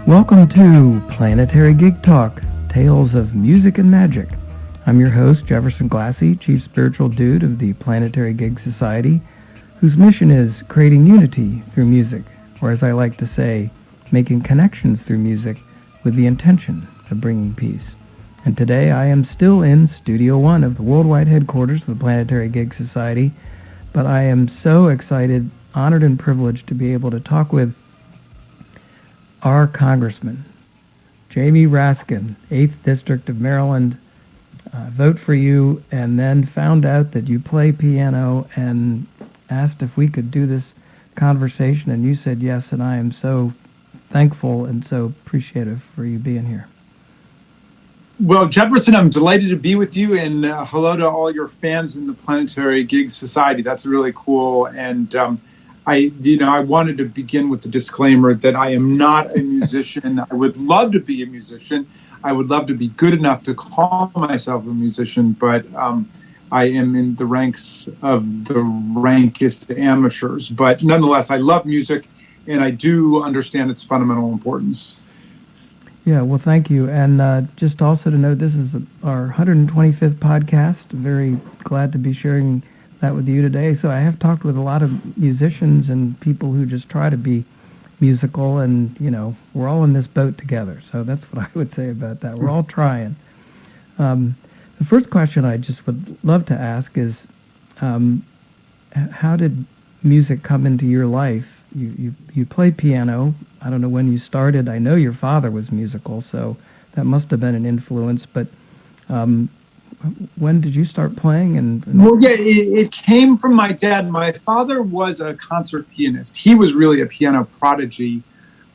Welcome to Planetary Gig Talk, Tales of Music and Magic. I'm your host, Jefferson Glassie, Chief Spiritual Dude of the Planetary Gigs Society, whose mission is creating unity through music, or as I like to say, making connections through music with the intention of bringing peace. And today I am still in Studio 1 of the worldwide headquarters of the Planetary Gigs Society, but I am so excited, honored, and privileged to be able to talk with our Congressman, Jamie Raskin, 8th District of Maryland. Vote for you, and then found out that you play piano and asked if we could do this conversation, and you said yes, and I am so thankful and so appreciative for you being here. Well, Jefferson, I'm delighted to be with you, and hello to all your fans in the Planetary Gigs Society. That's really cool, and I wanted to begin with the disclaimer that I am not a musician. I would love to be a musician. I would love to be good enough to call myself a musician, but I am in the ranks of the rankest amateurs. But nonetheless, I love music, and I do understand its fundamental importance. Yeah, well, thank you. And just also to note, this is our 125th podcast. Very glad to be sharing that with you today. So I have talked with a lot of musicians and people who just try to be musical, and we're all in this boat together. So that's what I would say about that. We're all trying. The first question I just would love to ask is, how did music come into your life? You play piano. I don't know when you started. I know your father was musical, so that must have been an influence. But when did you start playing? Well, yeah, it came from my dad. My father was a concert pianist. He was really a piano prodigy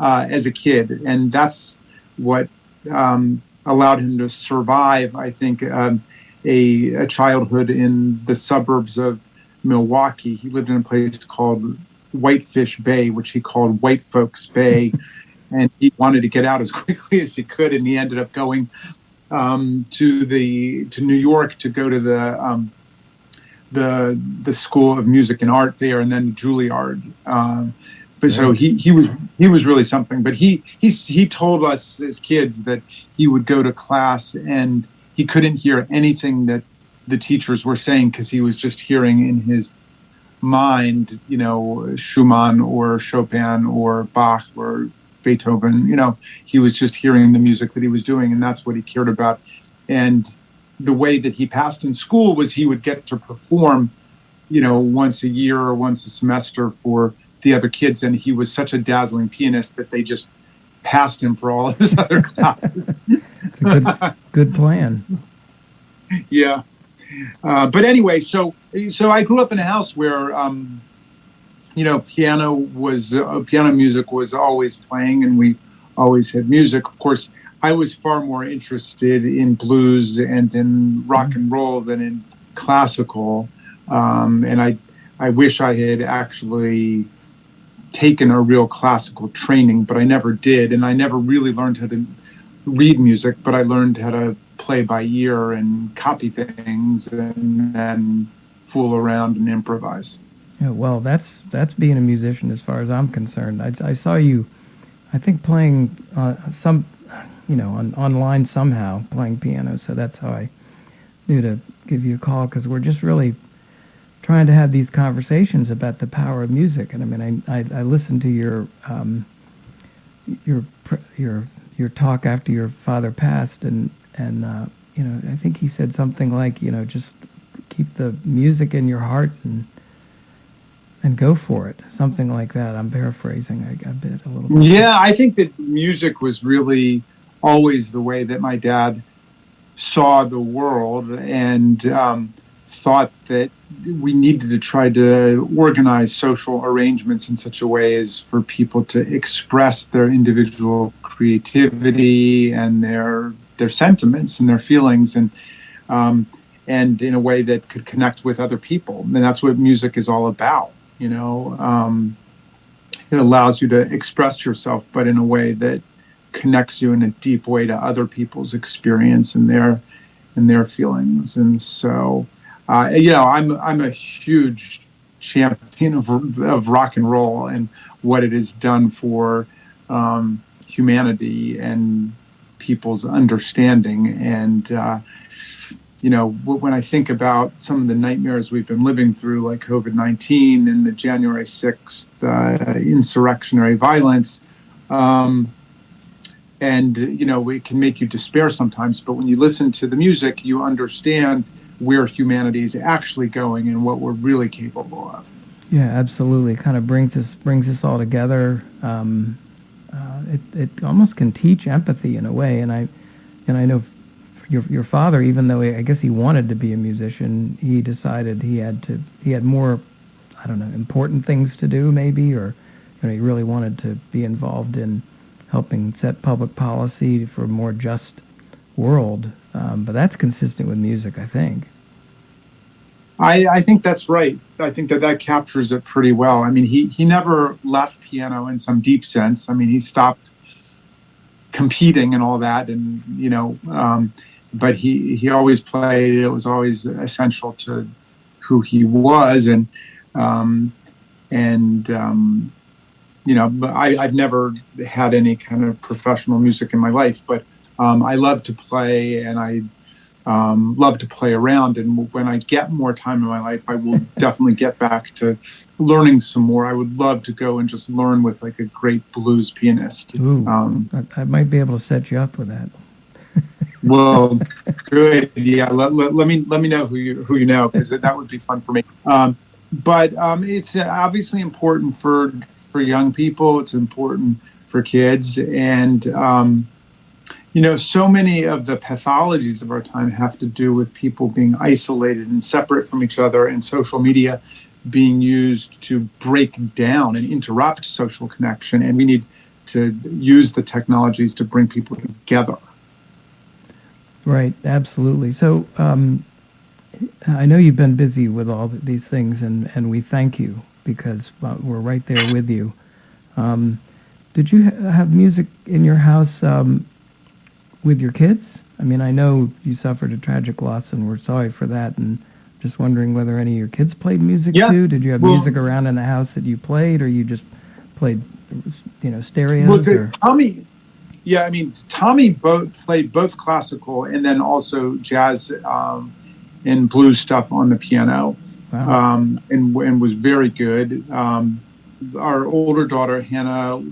as a kid, and that's what allowed him to survive, I think, a childhood in the suburbs of Milwaukee. He lived in a place called Whitefish Bay, which he called White Folks Bay, and he wanted to get out as quickly as he could, and he ended up going to New York to go to the School of Music and Art there, and then Juilliard. But so he was really something. But he told us as kids that he would go to class and he couldn't hear anything that the teachers were saying because he was just hearing in his mind, Schumann or Chopin or Bach or Beethoven. He was just hearing the music that he was doing, and that's what he cared about. And the way that he passed in school was he would get to perform, once a year or once a semester for the other kids. And he was such a dazzling pianist that they just passed him for all of his other classes. It's a good plan. Yeah. But anyway, so I grew up in a house where, piano music was always playing, and we always had music. Of course, I was far more interested in blues and in rock and roll than in classical. And I wish I had actually taken a real classical training, but I never did. And I never really learned how to read music, but I learned how to play by ear and copy things and then fool around and improvise. Yeah, well, that's being a musician as far as I'm concerned. I saw you, I think, playing online somehow, playing piano. So that's how I knew to give you a call, because we're just really trying to have these conversations about the power of music. And I mean, I listened to your talk after your father passed, and I think he said something like, just keep the music in your heart and go for it, something like that. I'm paraphrasing a bit, a little bit. Yeah, I think that music was really always the way that my dad saw the world, and thought that we needed to try to organize social arrangements in such a way as for people to express their individual creativity and their sentiments and their feelings, and in a way that could connect with other people. And that's what music is all about. It allows you to express yourself, but in a way that connects you in a deep way to other people's experience and their feelings. And so, I'm a huge champion of rock and roll and what it has done for humanity and people's understanding. And when I think about some of the nightmares we've been living through, like COVID-19 and the January 6th insurrectionary violence, it can make you despair sometimes. But when you listen to the music, you understand where humanity is actually going and what we're really capable of. Yeah, absolutely. Kind of brings us all together. It almost can teach empathy in a way. And I know your father, even though I guess he wanted to be a musician, he decided he had more, I don't know, important things to do maybe, or he really wanted to be involved in helping set public policy for a more just world. But that's consistent with music, I think. I think that's right. I think that captures it pretty well. I mean, he never left piano in some deep sense. I mean, he stopped competing and all that, and but he always played. It was always essential to who he was, and I've never had any kind of professional music in my life, but I love to play, and I love to play around. And when I get more time in my life, I will definitely get back to learning some more. I would love to go and just learn with like a great blues pianist. Ooh, I might be able to set you up with that. Well, good. Yeah, let me know who you know, because that would be fun for me. But it's obviously important for young people. It's important for kids, and so many of the pathologies of our time have to do with people being isolated and separate from each other, and social media being used to break down and interrupt social connection. And we need to use the technologies to bring people together. Right, absolutely. So I know you've been busy with all these things, and we thank you because we're right there with you. Did you have music in your house with your kids? I mean, I know you suffered a tragic loss, and we're sorry for that, and just wondering whether any of your kids played music too. Did you have music around in the house that you played, or you just played, stereos? Tommy, Tommy played both classical and then also jazz and blues stuff on the piano. Wow. And was very good. Our older daughter, Hannah,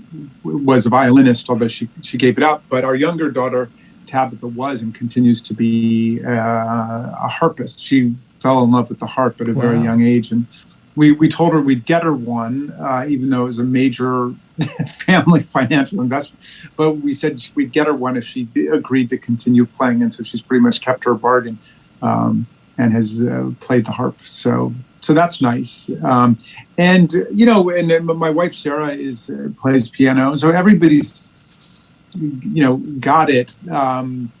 was a violinist, although she gave it up. But our younger daughter, Tabitha, was and continues to be a harpist. She fell in love with the harp at a very young age. And we told her we'd get her one, even though it was a major family financial investment. But we said we'd get her one if she agreed to continue playing. And so she's pretty much kept her bargain and has played the harp. So that's nice. And my wife, Sarah, plays piano. So everybody's, got it, in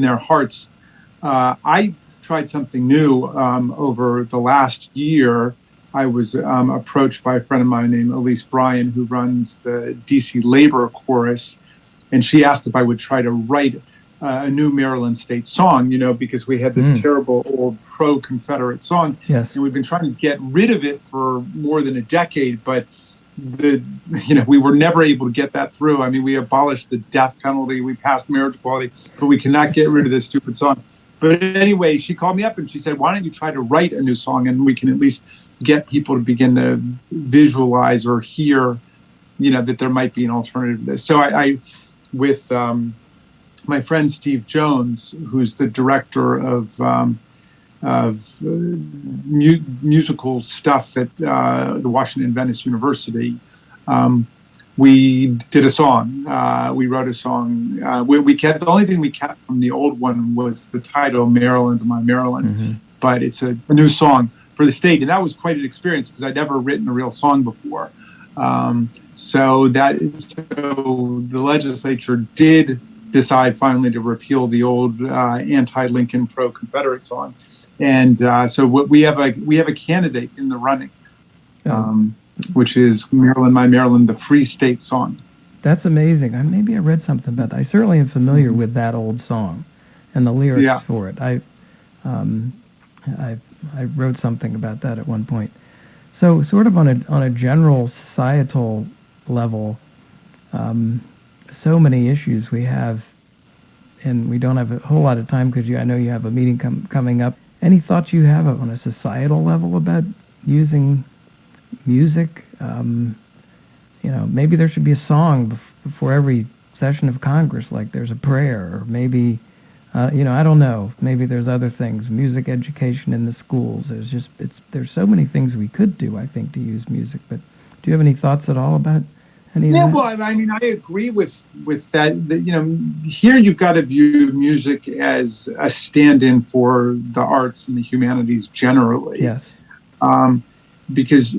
their hearts. I tried something new over the last year. I was approached by a friend of mine named Elise Bryan, who runs the DC Labor Chorus, and she asked if I would try to write a new Maryland State song, because we had this terrible old pro-Confederate song. Yes. And we've been trying to get rid of it for more than a decade, but we were never able to get that through. I mean, we abolished the death penalty, we passed marriage equality, but we cannot get rid of this stupid song. But anyway, she called me up and she said, why don't you try to write a new song, and we can at least get people to begin to visualize or hear, that there might be an alternative to this. So I with my friend Steve Jones, who's the director of musical stuff at the Washington Venice University, we did a song. We wrote a song. We kept, the only thing we kept from the old one was the title, Maryland, My Maryland. But it's a new song for the state. And that was quite an experience because I'd never written a real song before. So the legislature did decide finally to repeal the old anti-Lincoln pro-Confederate song. And so we have a candidate in the running. Which is Maryland, My Maryland, the Free State song. That's amazing. Maybe I read something about that. I certainly am familiar with that old song and the lyrics for it. I wrote something about that at one point. So sort of on a general societal level, so many issues we have, and we don't have a whole lot of time because I know you have a meeting coming up. Any thoughts you have on a societal level about using music? Maybe there should be a song before every session of Congress, like there's a prayer, or maybe, I don't know. Maybe there's other things. Music education in the schools. There's so many things we could do, I think, to use music. But do you have any thoughts at all about any of that? Yeah, well, I mean, I agree with that. Here you've got to view music as a stand-in for the arts and the humanities generally. Yes. Because,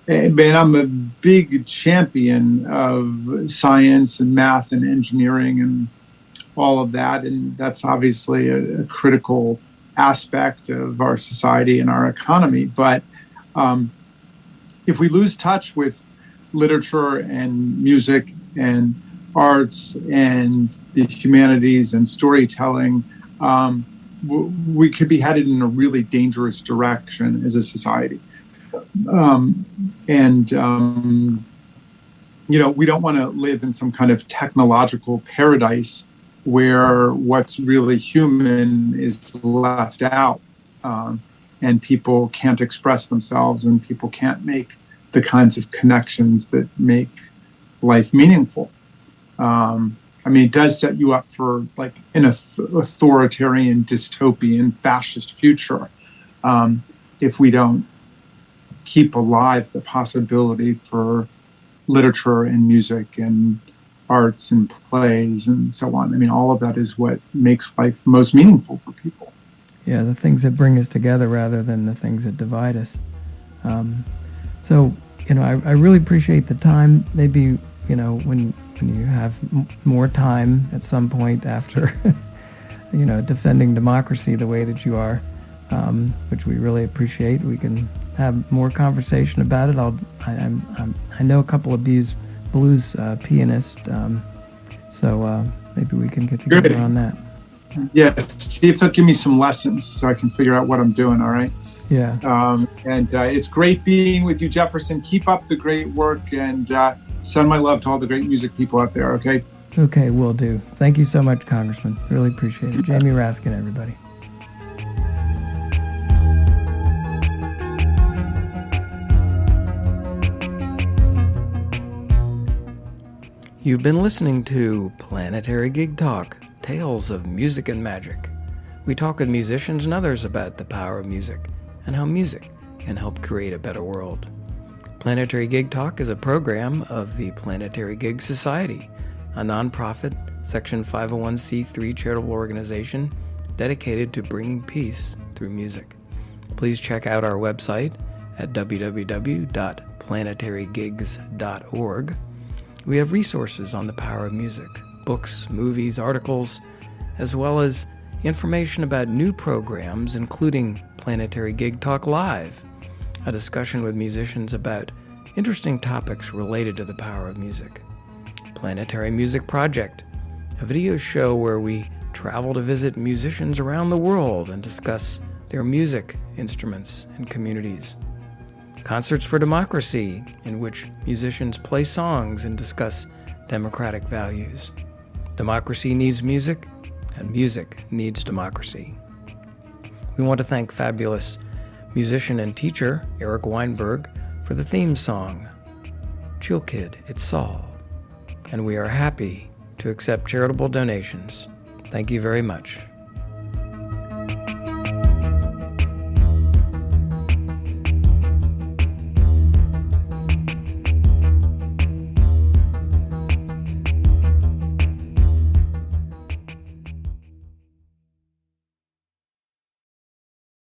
and I'm a big champion of science and math and engineering and all of that. And that's obviously a critical aspect of our society and our economy. But if we lose touch with literature and music and arts and the humanities and storytelling, we could be headed in a really dangerous direction as a society. We don't want to live in some kind of technological paradise where what's really human is left out, and people can't express themselves and people can't make the kinds of connections that make life meaningful. It does set you up for like an authoritarian, dystopian, fascist future if we don't keep alive the possibility for literature and music and arts and plays and so on. All of that is what makes life most meaningful for people. Yeah, the things that bring us together rather than the things that divide us. So, I really appreciate the time. Maybe, when you have more time at some point after, defending democracy the way that you are, which we really appreciate, we can have more conversation about it. I know a couple of blues pianists, so maybe we can get together on that. Yeah, see if they'll give me some lessons so I can figure out what I'm doing, all right? Yeah. It's great being with you, Jefferson. Keep up the great work and send my love to all the great music people out there, okay? Okay, will do. Thank you so much, Congressman. Really appreciate it. Jamie Raskin, everybody. You've been listening to Planetary Gig Talk, Tales of Music and Magic. We talk with musicians and others about the power of music and how music can help create a better world. Planetary Gig Talk is a program of the Planetary Gigs Society, a nonprofit Section 501c3 charitable organization dedicated to bringing peace through music. Please check out our website at www.planetarygigs.org. We have resources on the power of music, books, movies, articles, as well as information about new programs, including Planetary Gig Talk Live, a discussion with musicians about interesting topics related to the power of music. Planetary Music Project, a video show where we travel to visit musicians around the world and discuss their music, instruments, and communities. Concerts for Democracy, in which musicians play songs and discuss democratic values. Democracy needs music, and music needs democracy. We want to thank fabulous musician and teacher Eric Weinberg for the theme song, Chill Kid, It's Saul. And we are happy to accept charitable donations. Thank you very much.